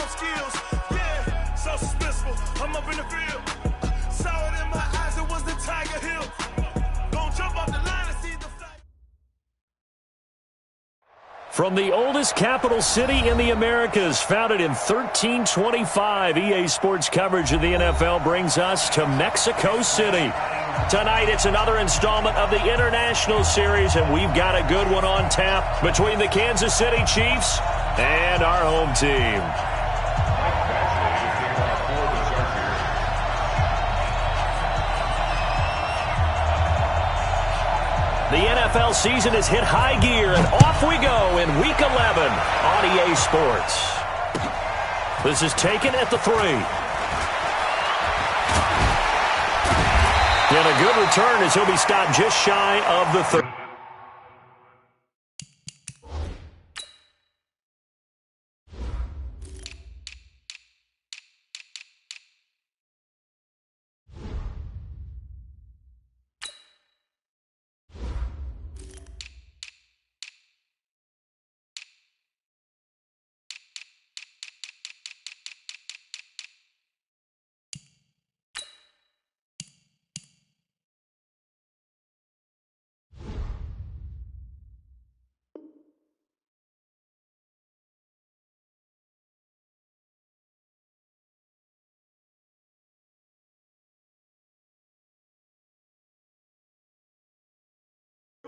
own skills. Yeah, so suspenseful. I'm up in the field. Saw it in my eyes, it was the Tiger Hill. Don't jump off the line and see the flag. From the oldest capital city in the Americas, founded in 1325, EA Sports coverage of the NFL brings us to Mexico City. Tonight, it's another installment of the International Series, and we've got a good one on tap between the Kansas City Chiefs and our home team. The NFL season has hit high gear, and off we go in Week 11 on EA Sports. This is taken at the 3. And a good return as he'll be stopped just shy of the 30.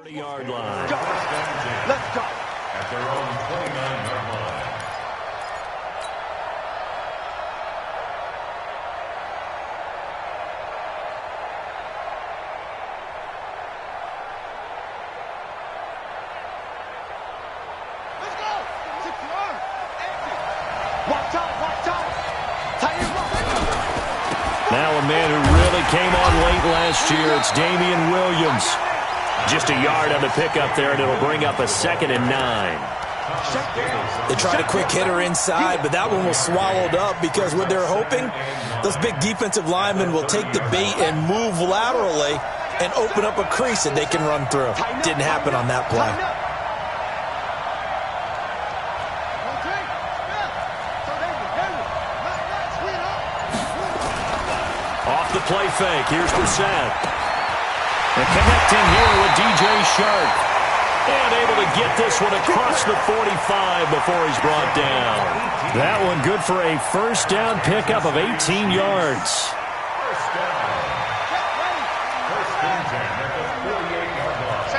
Yard line. Go. Let's go. At their own 29-yard line. Let's go. Secure. Watch out. Watch out. Tight end. Now a man who really came on late last year, it's Damian Williams. Just a yard on the pickup there, and it'll bring up a 2nd and 9. They tried a quick hitter inside, but that one was swallowed up because what they're hoping, those big defensive linemen will take the bait and move laterally and open up a crease that they can run through. Didn't happen on that play. Off the play fake, here's Brissett. And connecting here with DJ Shark. And able to get this one across the 45 before he's brought down. That one good for a first down pickup of 18 yards. First down. First and 10 at the 48-yard line.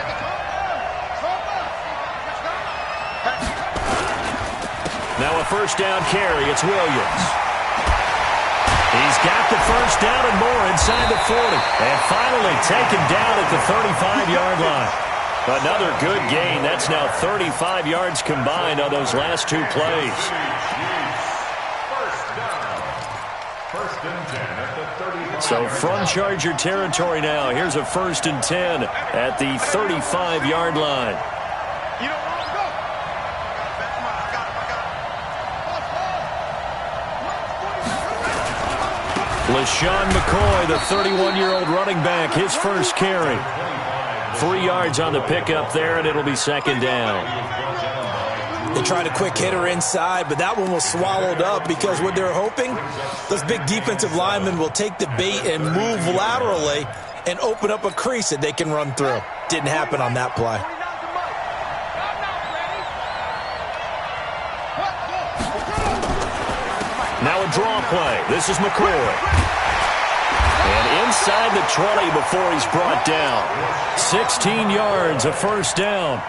Now a first down carry. It's Williams. He's got the first down and more inside the 40. And finally taken down at the 35-yard line. Another good gain. That's now 35 yards combined on those last 2 plays. First down. First and 10 at the 35. So from Charger territory now, here's a 1st and 10 at the 35-yard line. LaShawn McCoy, the 31-year-old running back, his first carry. 3 yards on the pickup there, and it'll be 2nd down. They tried a quick hitter inside, but that one was swallowed up because what they're hoping, those big defensive linemen will take the bait and move laterally and open up a crease that they can run through. Didn't happen on that play. Now a draw play. This is McCoy. And inside the 20 before he's brought down. 16 yards, a first down.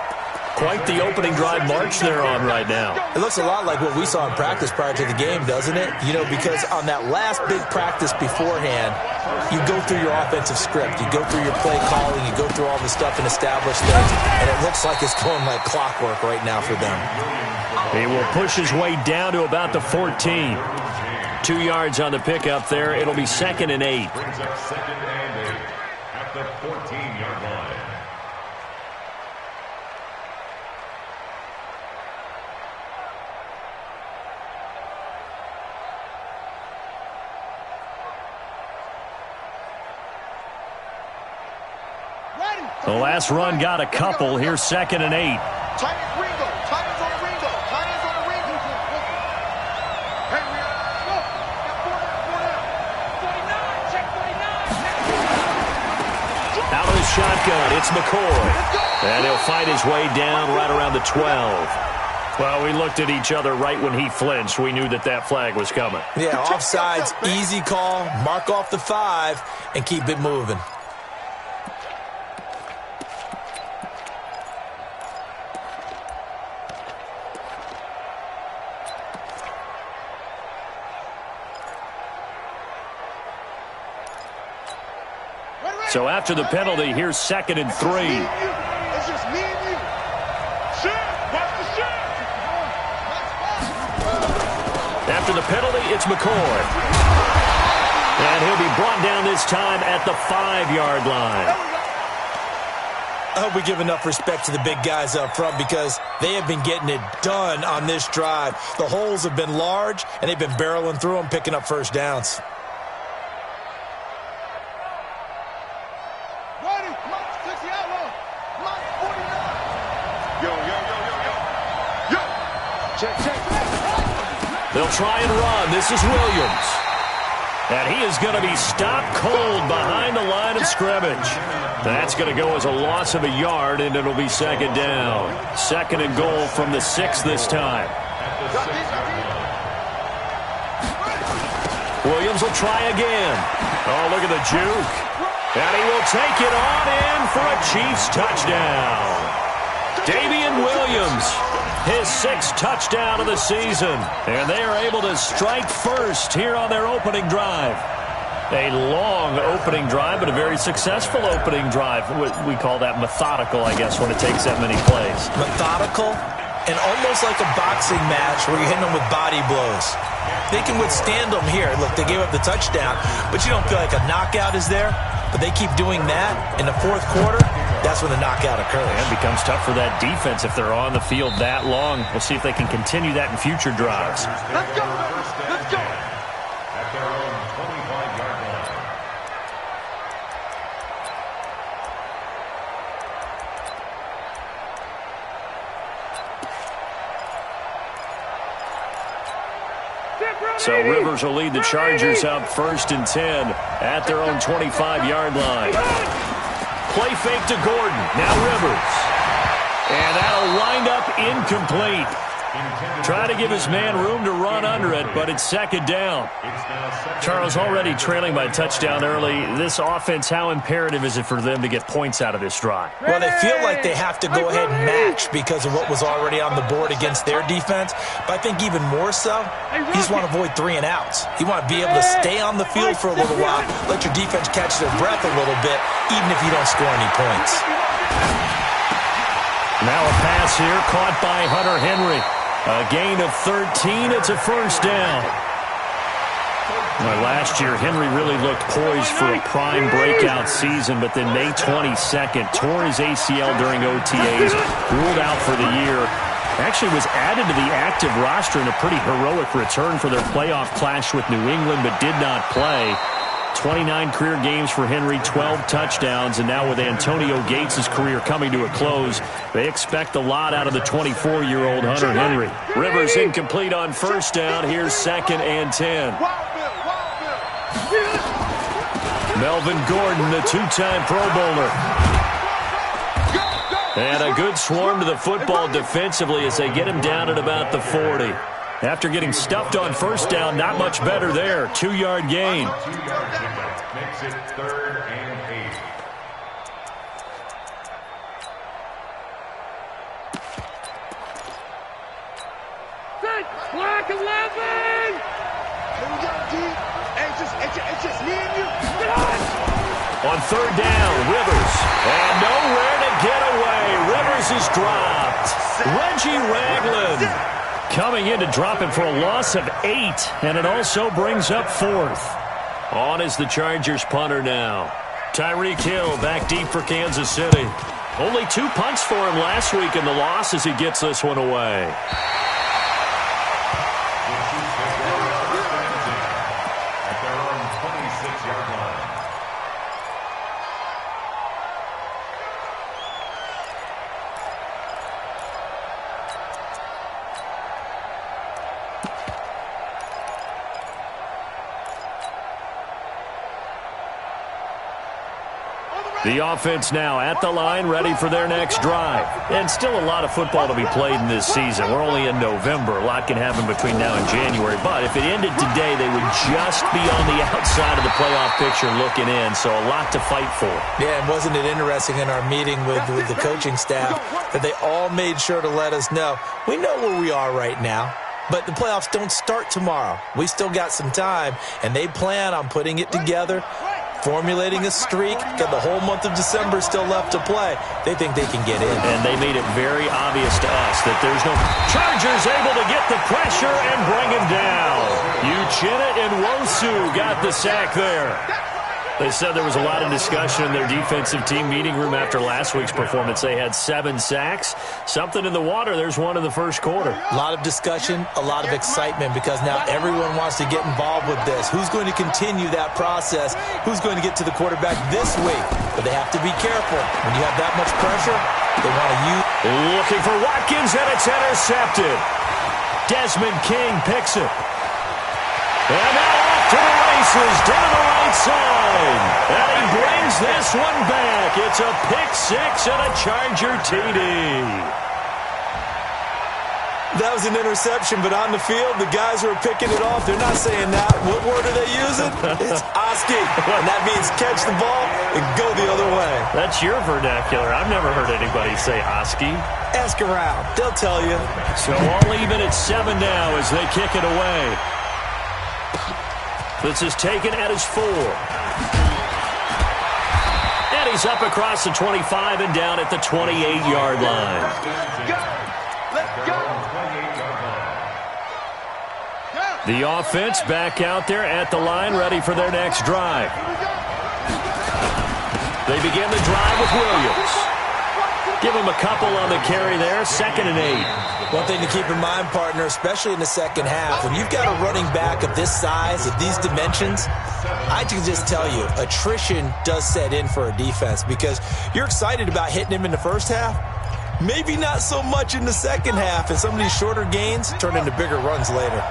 Quite the opening drive march they're on right now. It looks a lot like what we saw in practice prior to the game, doesn't it? You know, because on that last big practice beforehand, you go through your offensive script. You go through your play calling. You go through all the stuff and establish things. And it looks like it's going like clockwork right now for them. He will push his way down to about the 14. 2 yards on the pickup there. It'll be 2nd and 8. Brings up 2nd and 8 at the 14-yard line. The last run got a couple. Here's 2nd and 8. Tight end Ringo. Tight end's on Ringo. Tight end's on Ringo. Hey, shotgun. It's McCoy. And he'll fight his way down right around the 12. Well, we looked at each other right when he flinched. We knew that that flag was coming. Yeah, offsides, easy call. Mark off the 5 and keep it moving. So after the penalty, here's 2nd and 3. It's just me and you. Shit, watch the shit. After the penalty, it's McCoy. And he'll be brought down this time at the 5-yard line. I hope we give enough respect to the big guys up front because they have been getting it done on this drive. The holes have been large, and they've been barreling through them, picking up first downs. They'll try and run. This is Williams. And he is going to be stopped cold behind the line of scrimmage. That's going to go as a loss of a yard, and it'll be 2nd down. 2nd and goal from the 6 this time. Williams will try again. Oh, look at the juke. And he will take it on in for a Chiefs touchdown. Damian Williams, his 6th touchdown of the season. And they are able to strike first here on their opening drive. A long opening drive, but a very successful opening drive. We call that methodical, I guess, when it takes that many plays. Methodical and almost like a boxing match where you're hitting them with body blows. They can withstand them here. Look, they gave up the touchdown, but you don't feel like a knockout is there. But they keep doing that in the 4th quarter. That's when the knockout occurs. And it becomes tough for that defense if they're on the field that long. We'll see if they can continue that in future drives. Let's go, let's go. At their own 25-yard line. So Rivers will lead the Chargers up 1st and 10 at their own 25-yard line. Play fake to Gordon. Now Rivers. And that'll wind up incomplete. Try to give his man room to run under it, but it's 2nd down. Charles, already trailing by touchdown early. This offense, how imperative is it for them to get points out of this drive? Well, they feel like they have to go ahead and match because of what was already on the board against their defense. But I think even more so, you just want to avoid 3 and outs. You want to be able to stay on the field for a little while, let your defense catch their breath a little bit, even if you don't score any points. Now a pass here caught by Hunter Henry. A gain of 13. It's a 1st down. Well, last year, Henry really looked poised for a prime breakout season, but then May 22nd, tore his ACL during OTAs, ruled out for the year. Actually was added to the active roster in a pretty heroic return for their playoff clash with New England, but did not play. 29 career games for Henry, 12 touchdowns, and now with Antonio Gates' career coming to a close, they expect a lot out of the 24-year-old Hunter Henry. Rivers incomplete on 1st down. Here's 2nd and 10. Melvin Gordon, the 2-time Pro Bowler. And a good swarm to the football defensively as they get him down at about the 40. After getting stuffed on 1st down, not much better there. 2-yard gain. 2-yard pickup makes it 3rd and 8. Black 11! Here we go, G. It's just me and you. On 3rd down, Rivers. And nowhere to get away. Rivers is dropped. Reggie Ragland coming in to drop it for a loss of 8, and it also brings up 4th. On is the Chargers punter now. Tyreek Hill back deep for Kansas City. Only 2 punts for him last week in the loss as he gets this one away. At their own 26-yard line. On the The offense now at the line, ready for their next drive. And still a lot of football to be played in this season. We're only in November. A lot can happen between now and January. But if it ended today, they would just be on the outside of the playoff picture looking in. So a lot to fight for. Yeah, and wasn't it interesting in our meeting with the coaching staff that they all made sure to let us know, we know where we are right now. But the playoffs don't start tomorrow. We still got some time, and they plan on putting it together, formulating a streak. Got the whole month of December still left to play. They think they can get in. And they made it very obvious to us that there's no... Chargers able to get the pressure and bring him down. Uchenna and Wosu got the sack there. They said there was a lot of discussion in their defensive team meeting room after last week's performance. They had 7 sacks. Something in the water. There's one in the first quarter. A lot of discussion, a lot of excitement, because now everyone wants to get involved with this. Who's going to continue that process? Who's going to get to the quarterback this week? But they have to be careful. When you have that much pressure, they want to use... Looking for Watkins, and it's intercepted. Desmond King picks it. And now off to the races, down the right side. And he brings this one back. It's a pick-6 and a Charger TD. That was an interception, but on the field, the guys who are picking it off, they're not saying that. What word are they using? It's Oski. And that means catch the ball and go the other way. That's your vernacular. I've never heard anybody say Oski. Ask around. They'll tell you. So all even at 7 now as they kick it away. This is taken at his 4. And he's up across the 25 and down at the 28-yard line. Let's go. The offense back out there at the line, ready for their next drive. They begin the drive with Williams. Give him a couple on the carry there, 2nd and 8. One thing to keep in mind, partner, especially in the second half, when you've got a running back of this size, of these dimensions, I can just tell you, attrition does set in for a defense because you're excited about hitting him in the first half. Maybe not so much in the second half, and some of these shorter gains turn into bigger runs later.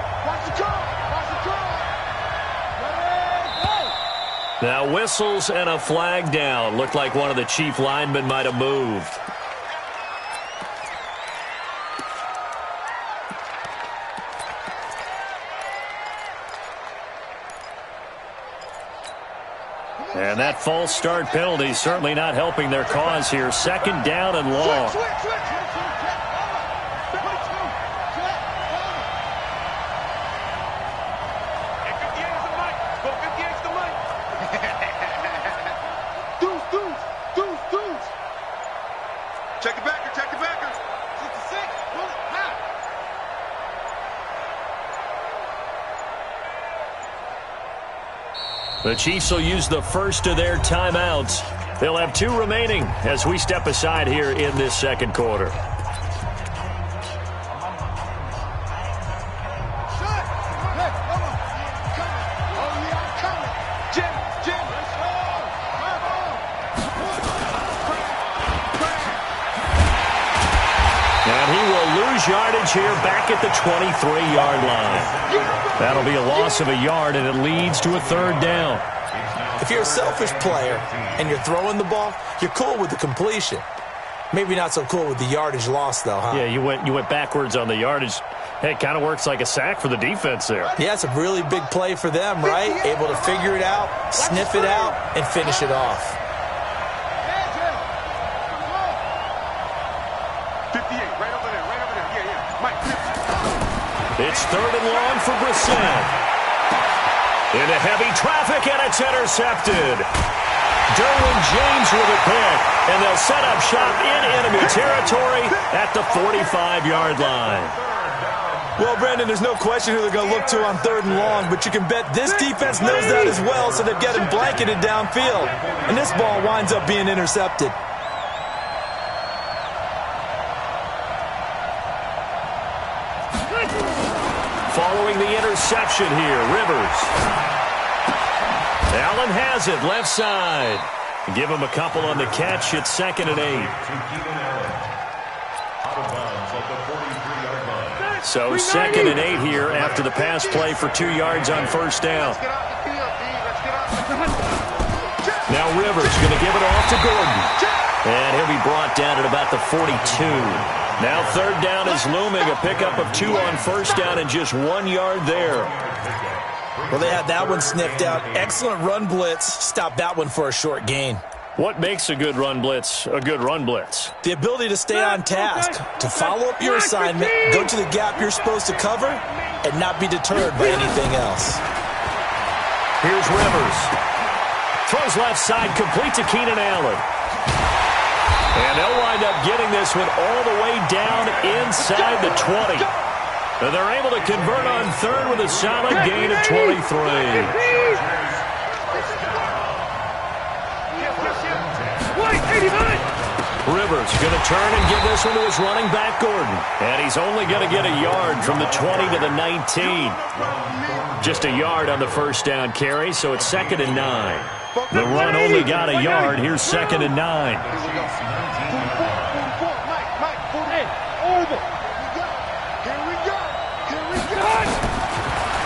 Now whistles and a flag down. Looked like one of the chief linemen might have moved. And that false start penalty certainly not helping their cause here. 2nd down and long. Check the backer, check the backer. 66, pull it, now. The Chiefs will use the first of their timeouts. They'll have 2 remaining as we step aside here in this second quarter. Yardage here back at the 23-yard line. That'll be a loss of a yard, and it leads to a 3rd down. If you're a selfish player and you're throwing the ball, you're cool with the completion. Maybe not so cool with the yardage loss, though, huh? Yeah, you went backwards on the yardage. Hey, it kind of works like a sack for the defense there. Yeah, it's a really big play for them, right? Able to figure it out, sniff it out, and finish it off. 58, right over there, right over there. Yeah. Mike, it's 3rd and long for Brissett. Into heavy traffic, and it's intercepted. Derwin James with a pick, and they'll set up shop in enemy territory at the 45-yard line. Well, Brandon, there's no question who they're going to look to on 3rd and long, but you can bet this defense knows that as well, so they've got him blanketed downfield. And this ball winds up being intercepted. Following the interception here, Rivers. Allen has it, left side. Give him a couple on the catch. It's 2nd and 8. So 2nd and 8 here after the pass play for 2 yards on 1st down. Now Rivers going to give it off to Gordon. And he'll be brought down at about the 42. Now third down is looming. A pickup of 2 on first down and just 1 yard there. Well, they had that one sniffed out. Excellent run blitz. Stopped that one for a short gain. What makes a good run blitz a good run blitz? The ability to stay on task, to follow up your assignment, go to the gap you're supposed to cover, and not be deterred by anything else. Here's Rivers. Throws left side, complete to Keenan Allen. And they'll wind up getting this one all the way down inside the 20. And they're able to convert on third with a solid gain of 23. Rivers going to turn and give this one to his running back, Gordon. And he's only going to get a yard from the 20 to the 19. Just a yard on the first down carry, so it's 2nd and 9. The run only got a yard. Here's 2nd and 9.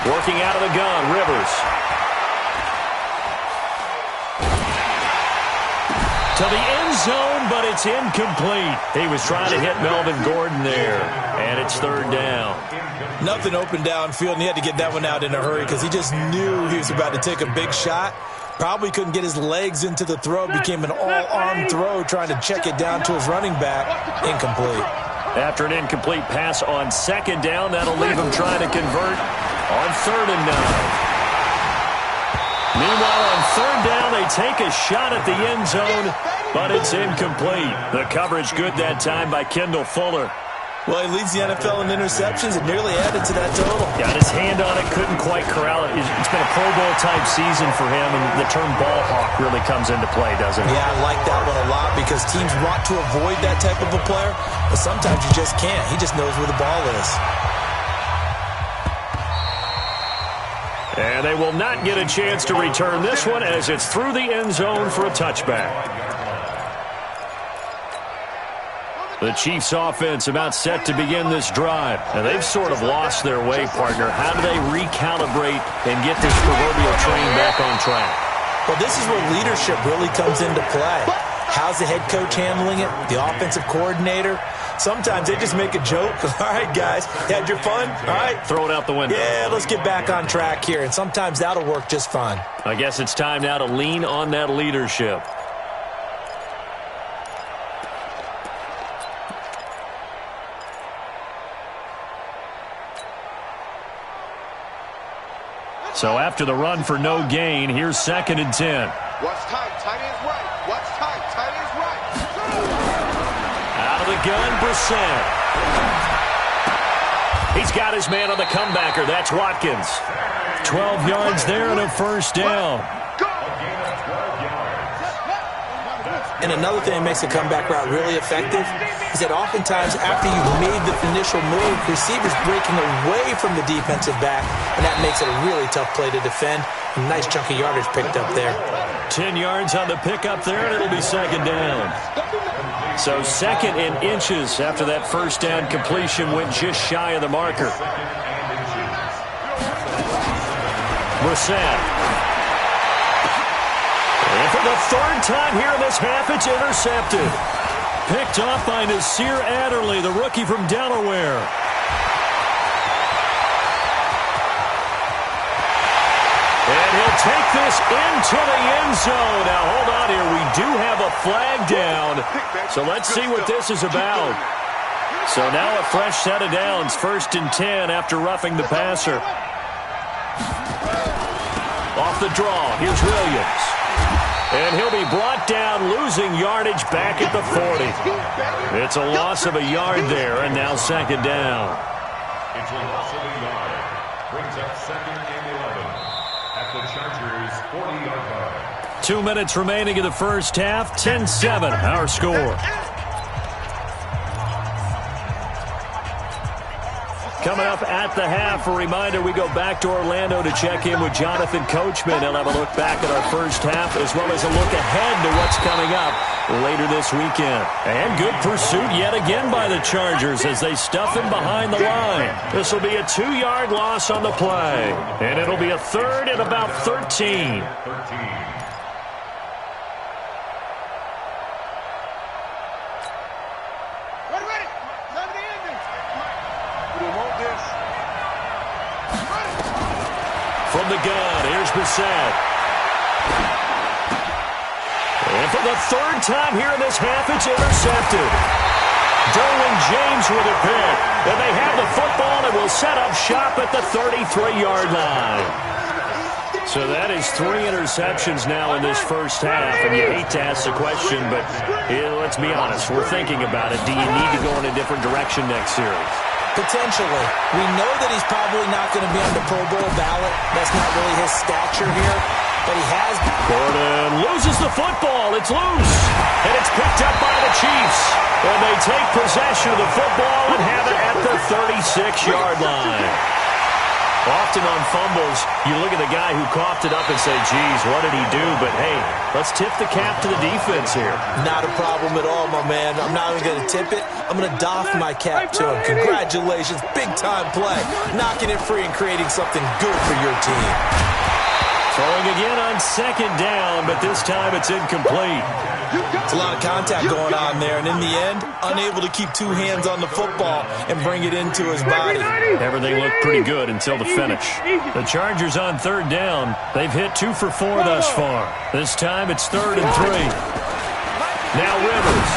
Working out of the gun, Rivers. To the end zone, but it's incomplete. He was trying to hit Melvin Gordon there, and it's third down. Nothing open downfield, and he had to get that one out in a hurry because he just knew he was about to take a big shot. Probably couldn't get his legs into the throw. Became an all-arm throw trying to check it down to his running back. Incomplete. After an incomplete pass on 2nd down, that'll leave him trying to convert on 3rd and 9. Meanwhile, on 3rd down, they take a shot at the end zone, but it's incomplete. The coverage good that time by Kendall Fuller. Well, he leads the NFL in interceptions and nearly added to that total. Got his hand on it, couldn't quite corral it. It's been a Pro Bowl-type season for him, and the term ball hawk really comes into play, doesn't it? Yeah, I like that one a lot because teams want to avoid that type of a player, but sometimes you just can't. He just knows where the ball is. And they will not get a chance to return this one as it's through the end zone for a touchback. The Chiefs offense about set to begin this drive. And they've sort of lost their way, partner. How do they recalibrate and get this proverbial train back on track? Well, this is where leadership really comes into play. How's the head coach handling it? The offensive coordinator? Sometimes they just make a joke. All right, guys, you had your fun? All right. Throw it out the window. Yeah, let's get back on track here. And sometimes that'll work just fine. I guess it's time now to lean on that leadership. So after the run for no gain, here's 2nd and 10. Watch tight, tight ends right. Watch tight, tight ends right. Out of the gun, Brissett. He's got his man on the comebacker. That's Watkins. 12 yards there and a first down. And another thing that makes the comeback route really effective is that oftentimes after you've made the initial move, receivers breaking away from the defensive back, and that makes it a really tough play to defend. A nice chunk of yardage picked up there. 10 yards on the pickup there, and it'll be 2nd down. So 2nd in inches after that first down completion went just shy of the marker. Brissett. And for the 3rd time here in this half, it's intercepted. Picked off by Nasir Adderley, the rookie from Delaware. And he'll take this into the end zone. Now, hold on here. We do have a flag down. So let's see what this is about. So now a fresh set of downs. 1st and 10 after roughing the passer. Off the draw. Here's Williams. And he'll be brought down, losing yardage back at the 40. It's a loss of a yard there, and now 2nd down. It's a loss of a yard. Brings up 2nd and 11 at the Chargers' 40-yard line. 2 minutes remaining in the first half. 10-7, our score. Coming up at the half, a reminder, we go back to Orlando to check in with Jonathan Coachman. He'll have a look back at our first half as well as a look ahead to what's coming up later this weekend. And good pursuit yet again by the Chargers as they stuff him behind the line. This will be a 2-yard loss on the play. And it'll be a 3rd and about 13. From the gun, here's Brissett. And for the third time here in this half, it's intercepted. Derwin James with a pick. And they have the football and will set up shop at the 33-yard line. So that is 3 interceptions now in this first half, and you hate to ask the question, but let's be honest, we're thinking about it. Do you need to go in a different direction next series? Potentially. We know that he's probably not going to be on the Pro Bowl ballot. That's not really his stature here, but he has. Gordon loses the football. It's loose, and it's picked up by the Chiefs. And they take possession of the football and have it at the 36-yard line. Often on fumbles, you look at the guy who coughed it up and say, geez, what did he do? But, hey, let's tip the cap to the defense here. Not a problem at all, my man. I'm not even going to tip it. I'm going to doff my cap to him. Congratulations. Big-time play. Knocking it free and creating something good for your team. Throwing again on second down, but this time it's incomplete. It's a lot of contact going on there, and in the end, unable to keep 2 hands on the football and bring it into his body. Everything looked pretty good until the finish. The Chargers on third down. They've hit 2 for 4 thus far. This time it's 3rd and 3. Now Rivers.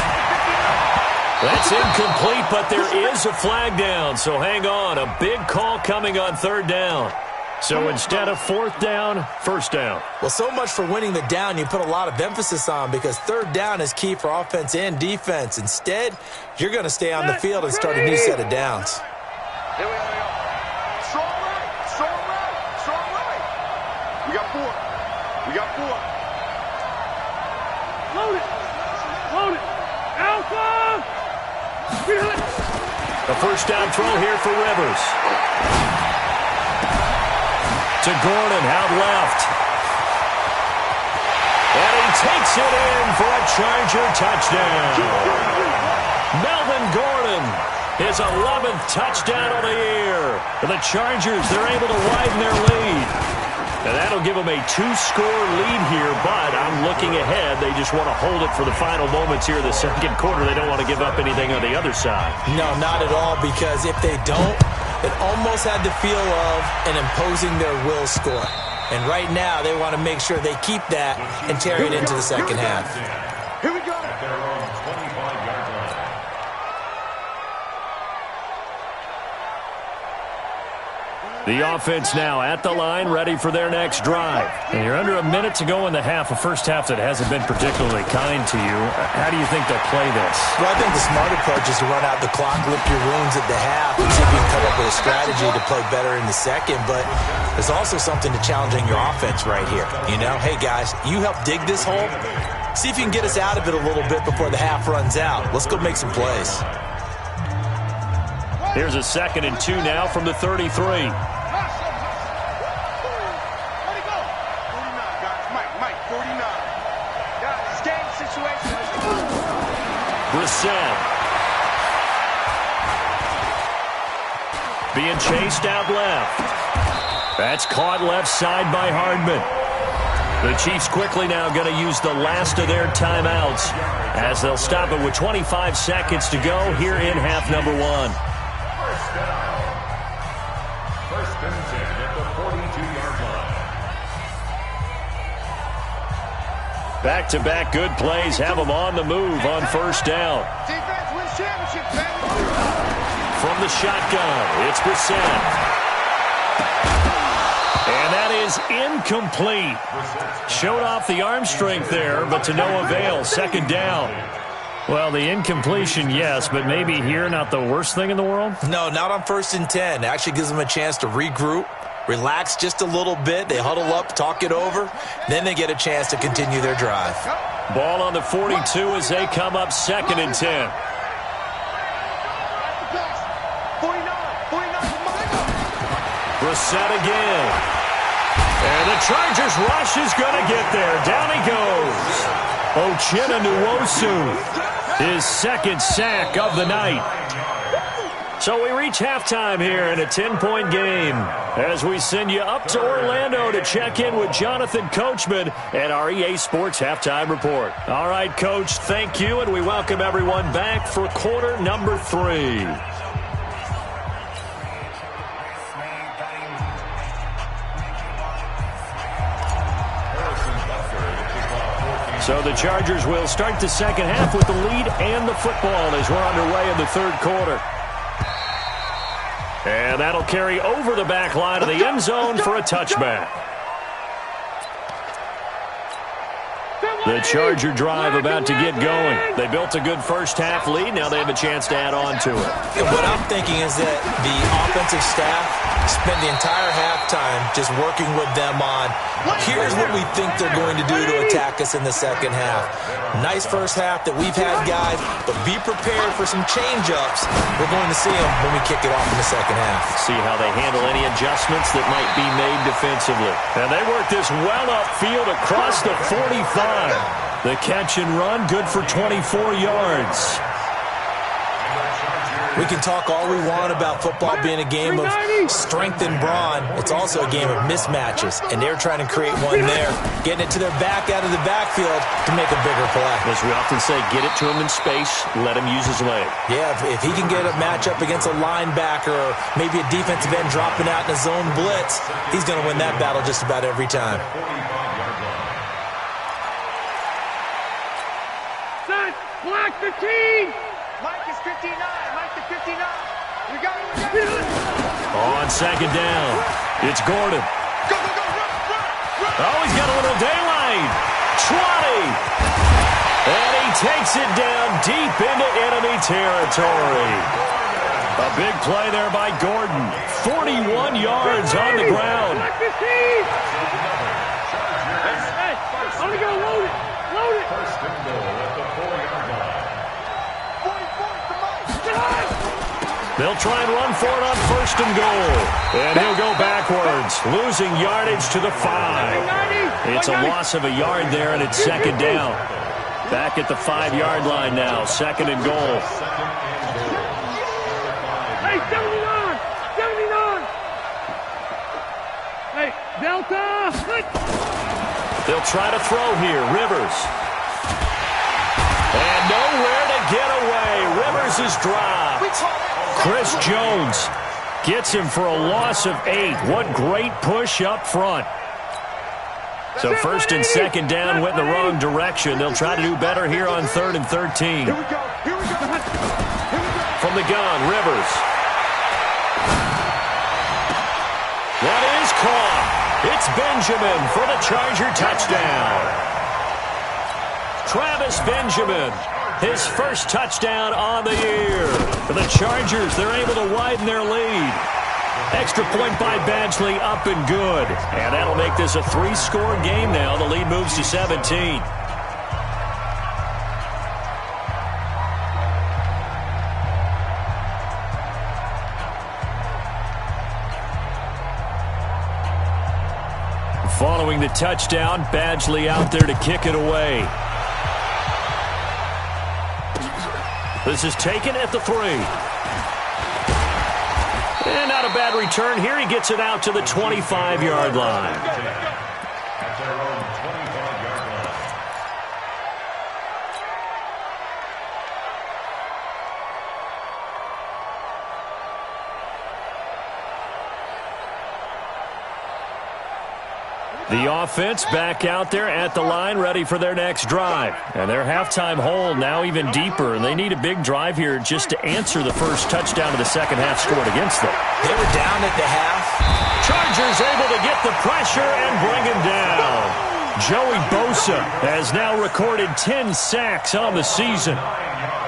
That's incomplete, but there is a flag down, so hang on. A big call coming on 3rd down. So instead of 4th down, 1st down. Well, so much for winning the down you put a lot of emphasis on, because 3rd down is key for offense and defense. Instead, you're going to stay on the field and start a new set of downs. Here we go. Strong right. Strong right. Strong right. We got 4. We got 4. Load it. Load it. Alpha. A 1st down throw here for Rivers. To Gordon, out left. And he takes it in for a Charger touchdown. Melvin Gordon, his 11th touchdown of the year. For the Chargers, they're able to widen their lead. And that'll give them a 2-score lead here, but I'm looking ahead. They just want to hold it for the final moments here in the second quarter. They don't want to give up anything on the other side. No, not at all, because if they don't, it almost had the feel of an imposing their will score. And right now, they want to make sure they keep that and carry it into the second half. Here we go. At their own 25-yard line. The offense now at the line, ready for their next drive. And you're under a minute to go in the half, a first half that hasn't been particularly kind to you. How do you think they'll play this? Well, I think the smart approach is to run out the clock, lick your wounds at the half, and see if you can come up with a strategy to play better in the second. But there's also something to challenging your offense right here. You know, hey, guys, you help dig this hole. See if you can get us out of it a little bit before the half runs out. Let's go make some plays. Here's a 2nd and 2 now from the 33. Brissett. Being chased out left. That's caught left side by Hardman. The Chiefs quickly now going to use the last of their timeouts as they'll stop it with 25 seconds to go here in half number 1. First down. 1st and 10 at the 42-yard line. Back-to-back good plays have them on the move on 1st down. Defense wins championships, baby. From the shotgun, it's Brissett. And that is incomplete. Showed off the arm strength there, but to no avail. 2nd down. Well, the incompletion, yes, but maybe here not the worst thing in the world? No, not on 1st and 10. It actually gives them a chance to regroup, relax just a little bit. They huddle up, talk it over. Then they get a chance to continue their drive. Ball on the 42 as they come up 2nd and 10. Brissett again. And the Chargers rush is going to get there. Down he goes. Uchenna Nwosu, his 2nd sack of the night. So we reach halftime here in a 10-point game as we send you up to Orlando to check in with Jonathan Coachman and our EA Sports Halftime Report. All right, Coach, thank you, and we welcome everyone back for quarter number 3. So the Chargers will start the second half with the lead and the football as we're underway in the third quarter. And that'll carry over the back line of the end zone for a touchback. The Charger drive about to get going. They built a good first-half lead. Now they have a chance to add on to it. And what I'm thinking is that the offensive staff spent the entire halftime just working with them on, here's what we think they're going to do to attack us in the second half. Nice first half that we've had, guys, but be prepared for some change-ups. We're going to see them when we kick it off in the second half. See how they handle any adjustments that might be made defensively. And they work this well upfield across the 45. The catch and run, good for 24 yards. We can talk all we want about football being a game of strength and brawn. It's also a game of mismatches, and they're trying to create one there, getting it to their back out of the backfield to make a bigger play. As we often say, get it to him in space, let him use his leg. Yeah, if he can get a matchup against a linebacker or maybe a defensive end dropping out in a zone blitz, he's going to win that battle just about every time. Block the team! Mike is 59. Mike is 59. We got it. On second down, it's Gordon. Go, go, go. Run. Oh, he's got a little daylight. 20. And he takes it down deep into enemy territory. A big play there by Gordon. 41 yards on the ground. Block the team! Hey, I'm going to go load it. Load it. First and goal at the 4-yard line. 44 to Mike. They'll try and run for it on first and goal. And he'll go backwards, losing yardage to the 5. It's a loss of a yard there, and it's second down. Back at the 5-yard line now, second and goal. Hey, 79! 79! Hey, Delta! They'll try to throw here. Rivers. And nowhere to get away. Rivers is dropped. Chris Jones gets him for a loss of 8. What great push up front. So first and second down went in the wrong direction. They'll try to do better here on 3rd and 13. Here we go. Here we go. From the gun, Rivers. That is caught. It's Benjamin for the Charger touchdown. Travis Benjamin, his first touchdown on the year. For the Chargers, they're able to widen their lead. Extra point by Badgley, up and good. And that'll make this a 3-score game now. The lead moves to 17. Following the touchdown, Badgley out there to kick it away. This is taken at the 3. And not a bad return here. He gets it out to the 25-yard line. At their own 25-yard line. The offense back out there at the line, ready for their next drive. And their halftime hole now even deeper, and they need a big drive here just to answer the first touchdown of the second half scored against them. They were down at the half. Chargers able to get the pressure and bring him down. Joey Bosa has now recorded 10 sacks on the season.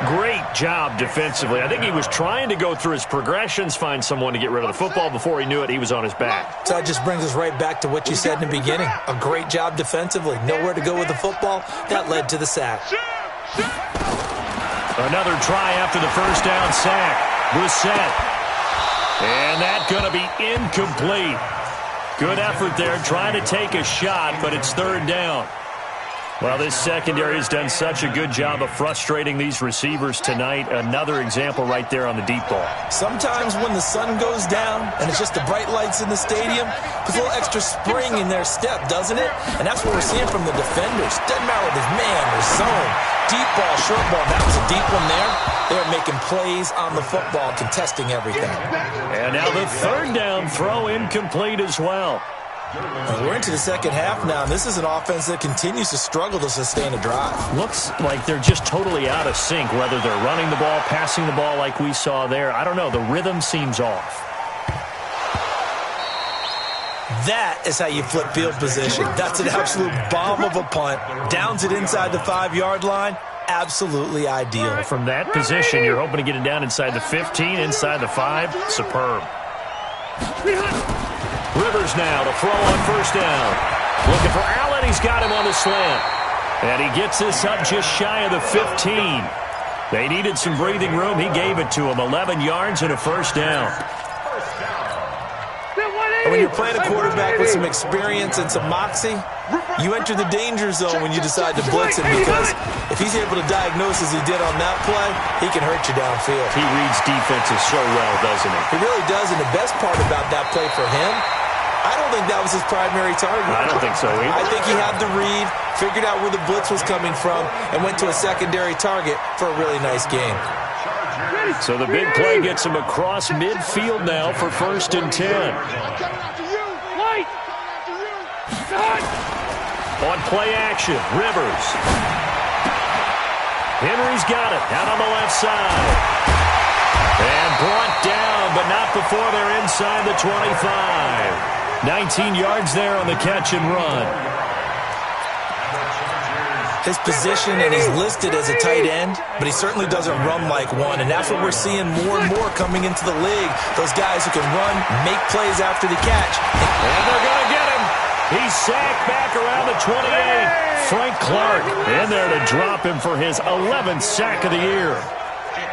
Great job defensively. I think he was trying to go through his progressions, find someone to get rid of the football. Before he knew it, he was on his back. So that just brings us right back to what you said in the beginning. A great job defensively. Nowhere to go with the football. That led to the sack. Another try after the first down sack. Brissett. And that's going to be incomplete. Good effort there, trying to take a shot, but it's third down. Well, this secondary has done such a good job of frustrating these receivers tonight. Another example right there on the deep ball. Sometimes when the sun goes down and it's just the bright lights in the stadium, there's a little extra spring in their step, doesn't it? And that's what we're seeing from the defenders. Doesn't matter if it's man or zone, deep ball, short ball. That was a deep one there. They're making plays on the football, contesting everything. And now the third down throw incomplete as well. And we're into the second half now, and this is an offense that continues to struggle to sustain a drive. Looks like they're just totally out of sync, whether they're running the ball, passing the ball like we saw there. I don't know. The rhythm seems off. That is how you flip field position. That's an absolute bomb of a punt. Downs it inside the 5-yard line. Absolutely ideal. From that position, you're hoping to get it down inside the 15, inside the 5. Superb. Rivers now to throw on first down. Looking for Allen. He's got him on the slant. And he gets this up just shy of the 15. They needed some breathing room. He gave it to him. 11 yards and a first down. And when you're playing a quarterback with some experience and some moxie, you enter the danger zone when you decide to blitz him, because if he's able to diagnose as he did on that play, he can hurt you downfield. He reads defenses so well, doesn't he? He really does, and the best part about that play for him, I don't think that was his primary target. I don't think so either. I think he had the read, figured out where the blitz was coming from, and went to a secondary target for a really nice game. So the big play gets him across midfield now for 1st and 10. On play action, Rivers. Henry's got it out on the left side. And brought down, but not before they're inside the 25. 19 yards there on the catch and run. His position, and he's listed as a tight end, but he certainly doesn't run like one, and that's what we're seeing more and more coming into the league. Those guys who can run, make plays after the catch. And they're going to get him. He's sacked back around the 28. Frank Clark in there to drop him for his 11th sack of the year.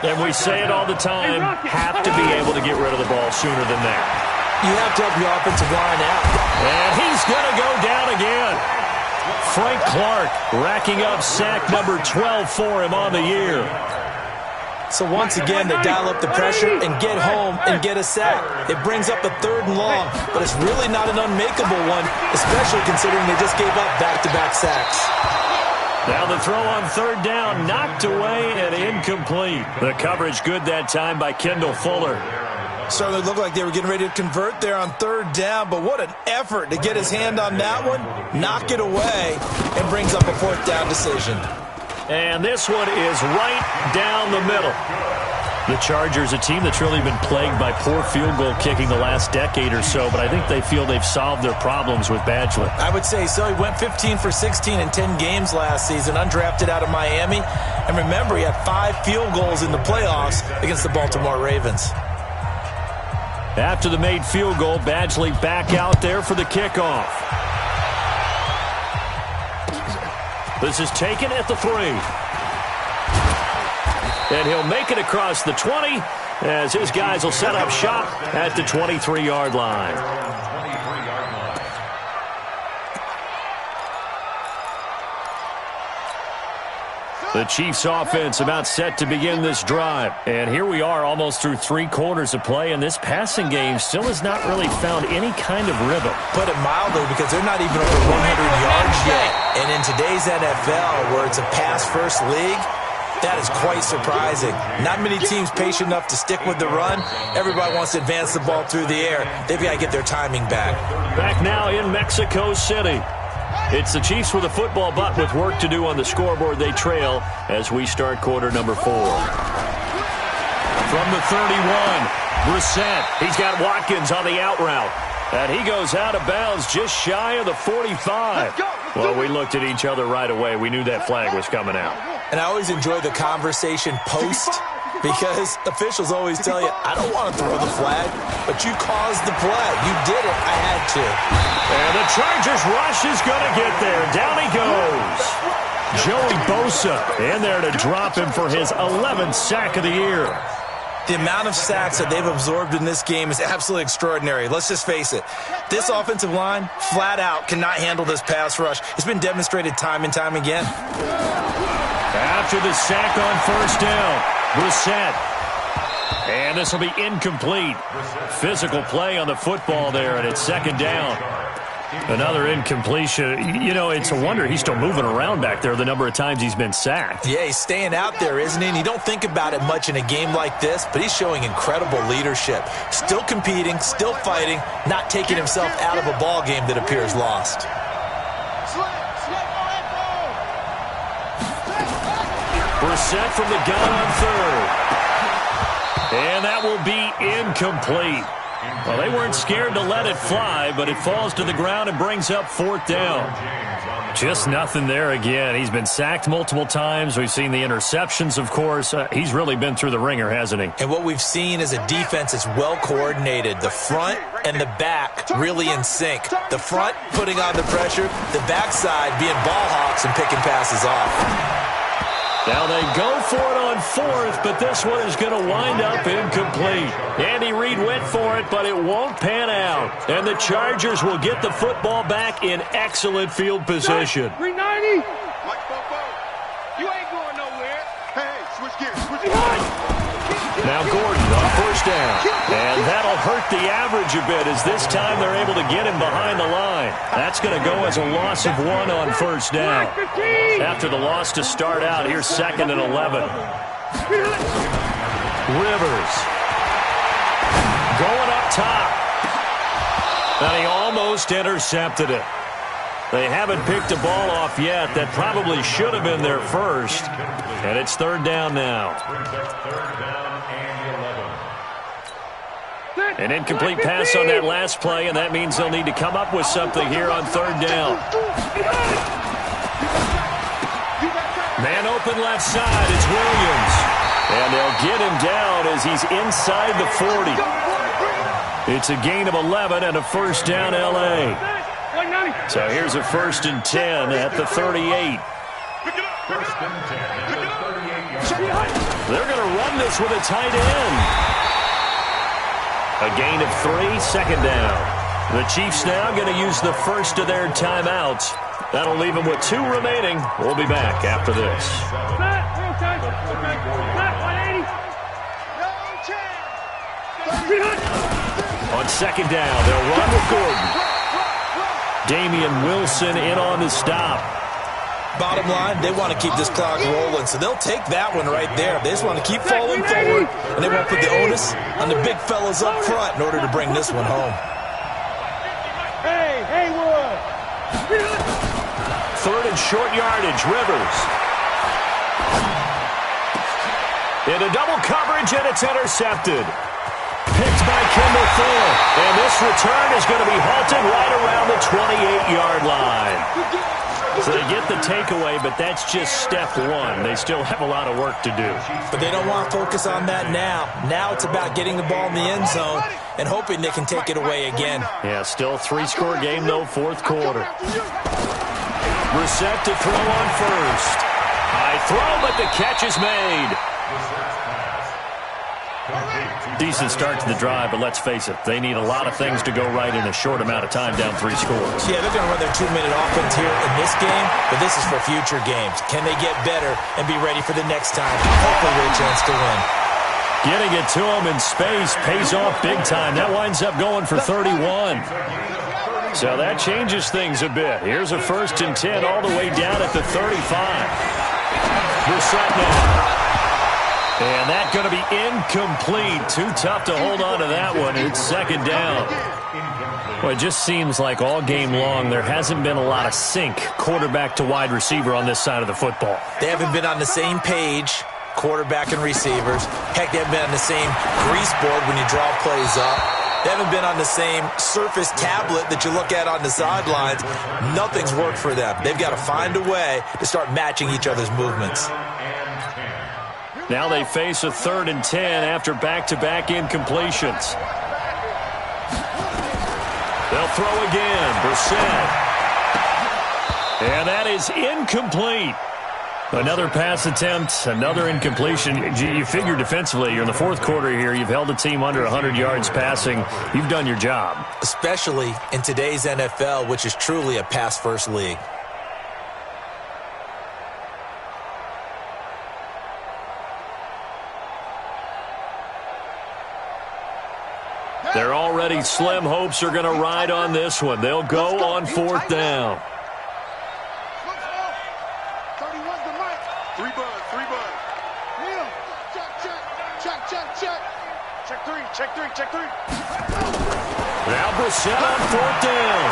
And we say it all the time, have to be able to get rid of the ball sooner than that. You have to help your offensive line out. And he's going to go down again. Frank Clark racking up sack number 12 for him on the year. So once again, they dial up the pressure and get home and get a sack. It brings up a 3rd and long, but it's really not an unmakeable one, especially considering they just gave up back-to-back sacks. Now the throw on 3rd down, knocked away and incomplete. The coverage good that time by Kendall Fuller. Certainly looked like they were getting ready to convert there on 3rd down, but what an effort to get his hand on that one, knock it away, and brings up a 4th down decision. And this one is right down the middle. The Chargers, a team that's really been plagued by poor field goal kicking the last decade or so, but I think they feel they've solved their problems with Badgley. I would say so. He went 15 for 16 in 10 games last season, undrafted out of Miami. And remember, he had 5 field goals in the playoffs against the Baltimore Ravens. After the made field goal, Badgley back out there for the kickoff. This is taken at the 3. And he'll make it across the 20 as his guys will set up shop at the 23-yard line. The Chiefs offense about set to begin this drive. And here we are almost through 3 quarters of play, and this passing game still has not really found any kind of rhythm. Put it mildly, because they're not even over 100 yards yet. And in today's NFL, where it's a pass-first league, that is quite surprising. Not many teams patient enough to stick with the run. Everybody wants to advance the ball through the air. They've got to get their timing back. Back now in Mexico City. It's the Chiefs with a football, but with work to do on the scoreboard. They trail as we start quarter number 4. From the 31, Brissett. He's got Watkins on the out route. And he goes out of bounds just shy of the 45. Well, we looked at each other right away. We knew that flag was coming out. And I always enjoy the conversation post, because officials always tell you, I don't want to throw the flag, but you caused the play. You did it. I had to. And the Chargers rush is going to get there. Down he goes. Joey Bosa in there to drop him for his 11th sack of the year. The amount of sacks that they've absorbed in this game is absolutely extraordinary. Let's just face it. This offensive line, flat out, cannot handle this pass rush. It's been demonstrated time and time again. After the sack on first down, Brissett. And this will be incomplete. Physical play on the football there, and it's 2nd down. Another incompletion. You know, it's a wonder he's still moving around back there the number of times he's been sacked. Yeah, he's staying out there, isn't he? And you don't think about it much in a game like this, but he's showing incredible leadership. Still competing, still fighting, not taking himself out of a ball game that appears lost. We're set from the gun on third. And that will be incomplete. Well, they weren't scared to let it fly, but it falls to the ground and brings up fourth down. Just nothing there again. He's been sacked multiple times. We've seen the interceptions, of course. He's really been through the ringer, hasn't he? And what we've seen is a defense that's well coordinated. The front and the back really in sync. The front putting on the pressure, the backside being ball hawks and picking passes off. Now they go for it on fourth, but this one is going to wind up incomplete. Andy Reid went for it, but it won't pan out. And the Chargers will get the football back in excellent field position. 390. Mike Bobo, you ain't going nowhere. Hey, switch gears, switch gears. Now Gordon on first down. And that'll hurt the average a bit as this time they're able to get him behind the line. That's going to go as a loss of 1 on first down. After the loss to start out, here's 2nd and 11. Rivers. Going up top. And he almost intercepted it. They haven't picked a ball off yet. That probably should have been their first. And it's 3rd down now. An incomplete pass on that last play, and that means they'll need to come up with something here on 3rd down. Man open left side, it's Williams. And they'll get him down as he's inside the 40. It's a gain of 11 and a first down L.A. So here's a 1st and 10 at the 38. They're going to run this with a tight end. A gain of 3, 2nd down. The Chiefs now going to use the first of their timeouts. That'll leave them with 2 remaining. We'll be back after this. On 2nd down, they'll run with Gordon. Damian Wilson in on the stop. Bottom line, they want to keep this clock rolling, so they'll take that one right there. They just want to keep falling forward, and they won't put the onus on the big fellas up front in order to bring this one home. Hey, Haywood. 3rd and short yardage, Rivers. Into double coverage, and it's intercepted. Picked by Kendall Fuller. And this return is going to be halted right around the 28-yard line. So they get the takeaway, but that's just step 1. They still have a lot of work to do. But they don't want to focus on that now. Now it's about getting the ball in the end zone and hoping they can take it away again. Yeah, still 3-score game, though, 4th quarter. Brissett to throw on first. High throw, but the catch is made. Decent start to the drive, but let's face it, they need a lot of things to go right in a short amount of time down 3 scores. Yeah, they're going to run their 2-minute offense here in this game, but this is for future games. Can they get better and be ready for the next time? Hopefully with a chance to win. Getting it to him in space pays off big time. That winds up going for 31. So that changes things a bit. Here's a 1st and 10 all the way down at the 35. Brissett now. And that's going to be incomplete. Too tough to hold on to that one. It's 2nd down. Well, it just seems like all game long there hasn't been a lot of sync quarterback to wide receiver on this side of the football. They haven't been on the same page, quarterback and receivers. Heck, they haven't been on the same grease board when you draw plays up. They haven't been on the same surface tablet that you look at on the sidelines. Nothing's worked for them. They've got to find a way to start matching each other's movements. Now they face a 3rd and 10 after back-to-back incompletions. They'll throw again. Brissett. And that is incomplete. Another pass attempt, another incompletion. You figure defensively, you're in the 4th quarter here. You've held the team under 100 yards passing. You've done your job. Especially in today's NFL, which is truly a pass-first league. They're already the slim hopes are going to ride on this one. They'll go on 4th down. 31's the mic. 3 buzz, 3 buzz. Neil, check. Check 3. Now Brissett on 4th down.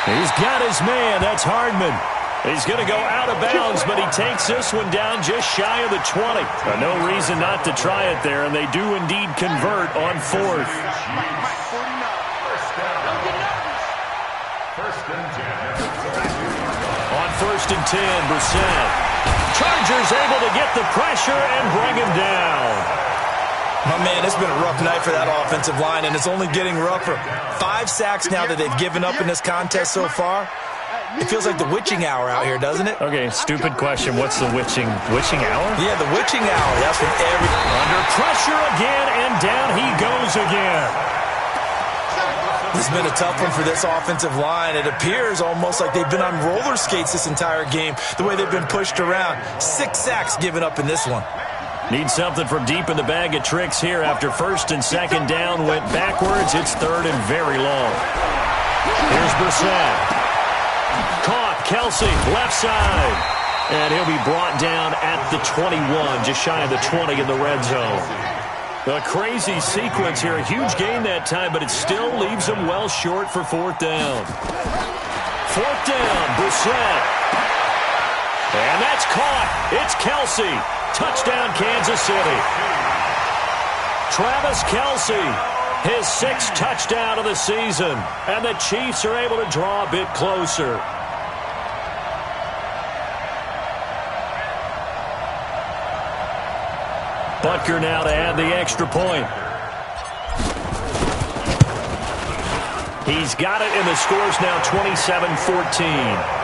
He's got his man. That's Hardman. He's going to go out of bounds, but he takes this one down just shy of the 20. No reason not to try it there, and they do indeed convert on 4th. On 1st and 10, Brissett. Chargers able to get the pressure and bring him down. My man, it's been a rough night for that offensive line, and it's only getting rougher. 5 sacks now that they've given up in this contest so far. It feels like the witching hour out here, doesn't it? Okay, stupid question. What's the witching hour? Yeah, the witching hour. That's when Under pressure again, and down he goes again. This has been a tough one for this offensive line. It appears almost like they've been on roller skates this entire game, the way they've been pushed around. 6 sacks given up in this one. Need something from deep in the bag of tricks here after 1st and 2nd down went backwards. It's 3rd and very long. Here's Brissett. Caught, Kelsey, left side. And he'll be brought down at the 21, just shy of the 20 in the red zone. A crazy sequence here. A huge gain that time, but it still leaves them well short for 4th down. 4th down, Brissett. And that's caught. It's Kelsey. Touchdown, Kansas City. Travis Kelsey, his 6th touchdown of the season. And the Chiefs are able to draw a bit closer. Butker now to add the extra point. He's got it, and the score's now 27-14.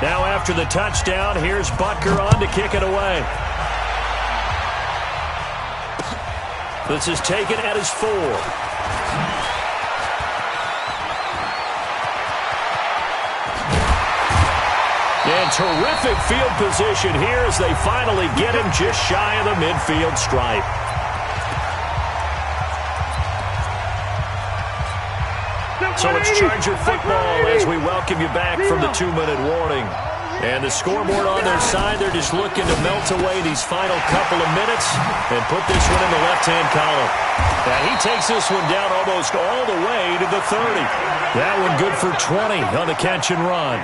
Now after the touchdown, here's Butker on to kick it away. This is taken at his 4. And terrific field position here as they finally get him just shy of the midfield stripe. So it's Charger football as we welcome you back from the 2-minute warning. And the scoreboard on their side, they're just looking to melt away these final couple of minutes and put this one in the left-hand column. And he takes this one down almost all the way to the 30. That one good for 20 on the catch and run.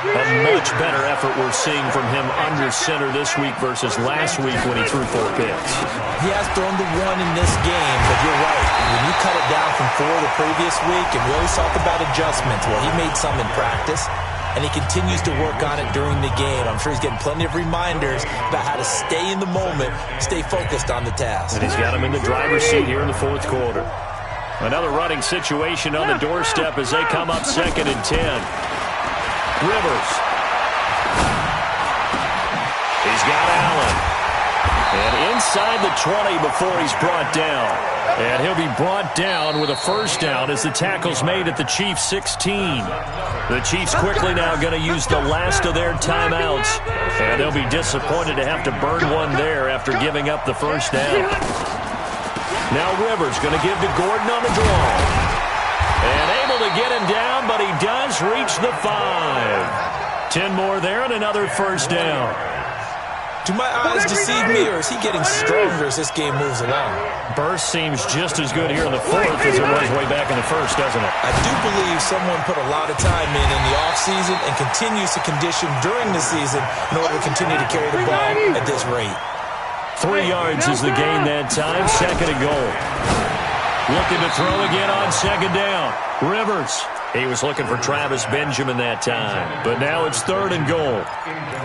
A much better effort we're seeing from him under center this week versus last week when he threw 4 picks. He has thrown the 1 in this game, but you're right. When you cut it down from 4 the previous week, and we always talk about adjustments, well, he made some in practice, and he continues to work on it during the game. I'm sure he's getting plenty of reminders about how to stay in the moment, stay focused on the task. And he's got him in the driver's seat here in the 4th quarter. Another running situation on the doorstep as they come up 2nd and 10. Rivers. He's got Allen. And inside the 20 before he's brought down. And he'll be brought down with a 1st down as the tackle's made at the Chiefs' 16. The Chiefs quickly now going to use the last of their timeouts. And they'll be disappointed to have to burn one there after giving up the 1st down. Now Rivers going to give to Gordon on the draw. And able to get him down, but he does reach the 5. 10 more there and another 1st down. Do my eyes deceive me, or is he getting stronger as this game moves along? Burst seems just as good here in the 4th as it was way back in the 1st, doesn't it? I do believe someone put a lot of time in the offseason and continues to condition during the season in order to continue to carry the ball at this rate. 3 yards is the gain that time, 2nd and goal. Looking to throw again on 2nd down. Rivers. He was looking for Travis Benjamin that time. But now it's 3rd and goal.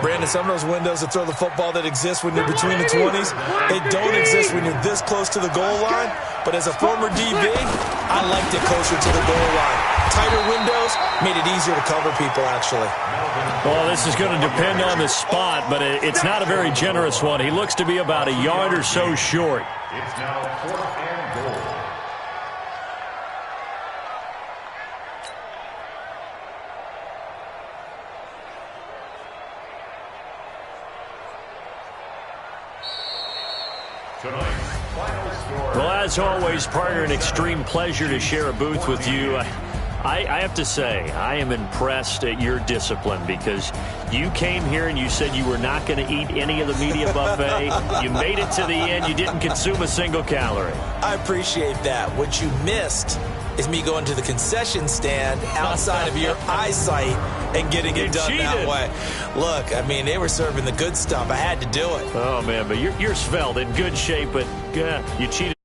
Brandon, some of those windows to throw the football that exist when you're between the 20s, they don't exist when you're this close to the goal line. But as a former DB, I liked it closer to the goal line. Tighter windows made it easier to cover people, actually. Well, this is going to depend on the spot, but it's not a very generous one. He looks to be about a yard or so short. It's now 4th and goal. Tonight's final score. Well, as always, partner, an extreme pleasure to share a booth with you. I have to say, I am impressed at your discipline because you came here and you said you were not going to eat any of the media buffet. You made it to the end. You didn't consume a single calorie. I appreciate that. What you missed is me going to the concession stand outside of your eyesight and getting it done that way. Look, I mean, they were serving the good stuff. I had to do it. Oh, man, but you're svelte, in good shape, but you cheated.